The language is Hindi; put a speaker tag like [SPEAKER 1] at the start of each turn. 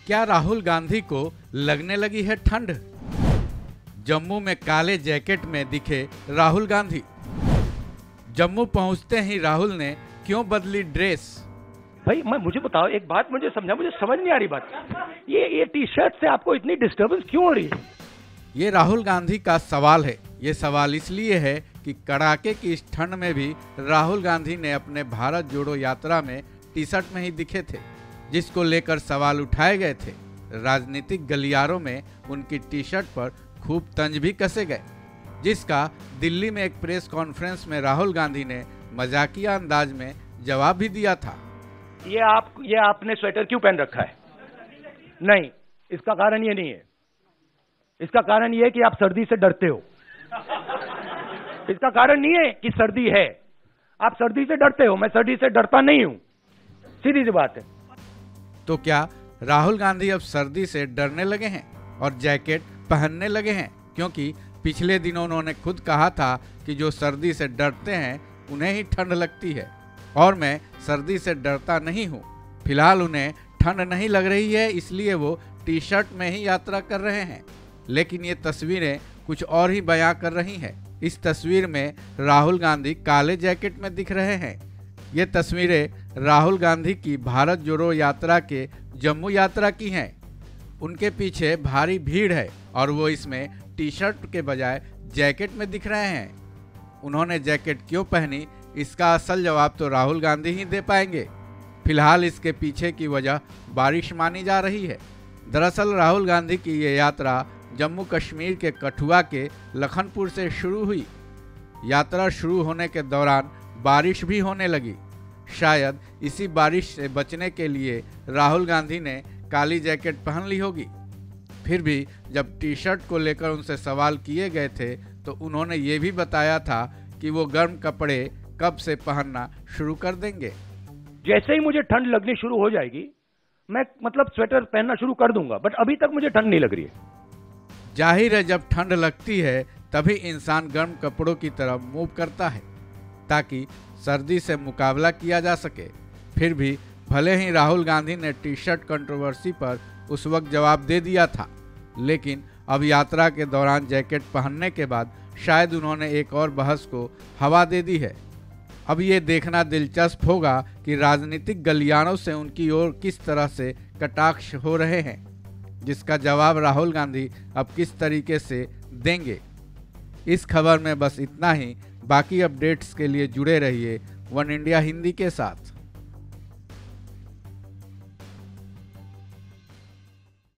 [SPEAKER 1] क्या राहुल गांधी को लगने लगी है ठंड? जम्मू में काले जैकेट में दिखे राहुल गांधी। जम्मू पहुंचते ही राहुल ने क्यों बदली ड्रेस?
[SPEAKER 2] भाई मुझे बताओ एक बात, मुझे समझ नहीं आ रही बात। ये टी शर्ट से आपको इतनी डिस्टर्बेंस क्यों हो रही है?
[SPEAKER 1] ये राहुल गांधी का सवाल है। ये सवाल इसलिए है कि कड़ाके की इस ठंड में भी राहुल गांधी ने अपने भारत जोड़ो यात्रा में टी शर्ट में ही दिखे थे, जिसको लेकर सवाल उठाए गए थे। राजनीतिक गलियारों में उनकी टी शर्ट पर खूब तंज भी कसे गए, जिसका दिल्ली में एक प्रेस कॉन्फ्रेंस में राहुल गांधी ने मजाकिया अंदाज में जवाब भी दिया था।
[SPEAKER 2] ये आपने स्वेटर क्यों पहन रखा है? नहीं, इसका कारण ये नहीं है। इसका कारण ये है कि आप सर्दी से डरते हो। इसका कारण नहीं है कि सर्दी है, आप सर्दी से डरते हो। मैं सर्दी से डरता नहीं हूं, सीधी सी बात है।
[SPEAKER 1] तो क्या राहुल गांधी अब सर्दी से डरने लगे हैं और जैकेट पहनने लगे हैं? क्योंकि पिछले दिनों उन्होंने खुद कहा था कि जो सर्दी से डरते हैं उन्हें ही ठंड लगती है, और मैं सर्दी से डरता नहीं हूँ। फिलहाल उन्हें ठंड नहीं लग रही है, इसलिए वो टी शर्ट में ही यात्रा कर रहे हैं। लेकिन ये तस्वीरें कुछ और ही बयां कर रही हैं। इस तस्वीर में राहुल गांधी काले जैकेट में दिख रहे हैं। ये तस्वीरें राहुल गांधी की भारत जोड़ो यात्रा के जम्मू यात्रा की हैं। उनके पीछे भारी भीड़ है और वो इसमें टी शर्ट के बजाय जैकेट में दिख रहे हैं। उन्होंने जैकेट क्यों पहनी, इसका असल जवाब तो राहुल गांधी ही दे पाएंगे। फिलहाल इसके पीछे की वजह बारिश मानी जा रही है। दरअसल राहुल गांधी की ये यात्रा जम्मू कश्मीर के कठुआ के लखनपुर से शुरू हुई। यात्रा शुरू होने के दौरान बारिश भी होने लगी। शायद इसी बारिश से बचने के लिए राहुल गांधी ने काली जैकेट पहन ली होगी। फिर भी जब टी शर्ट को लेकर उनसे सवाल किए गए थे तो उन्होंने ये भी बताया था कि वो गर्म कपड़े कब से पहनना शुरू कर देंगे।
[SPEAKER 2] जैसे ही मुझे ठंड लगनी शुरू हो जाएगी, मैं स्वेटर पहनना शुरू कर दूंगा, बट अभी तक मुझे ठंड नहीं लग रही है।
[SPEAKER 1] जाहिर है, जब ठंड लगती है तभी इंसान गर्म कपड़ों की तरफ मूव करता है ताकि सर्दी से मुकाबला किया जा सके। फिर भी भले ही राहुल गांधी ने टी शर्ट कंट्रोवर्सी पर उस वक्त जवाब दे दिया था, लेकिन अब यात्रा के दौरान जैकेट पहनने के बाद शायद उन्होंने एक और बहस को हवा दे दी है। अब ये देखना दिलचस्प होगा कि राजनीतिक गलियारों से उनकी ओर किस तरह से कटाक्ष हो रहे हैं, जिसका जवाब राहुल गांधी अब किस तरीके से देंगे। इस खबर में बस इतना ही। बाकी अपडेट्स के लिए जुड़े रहिए वन इंडिया हिंदी के साथ।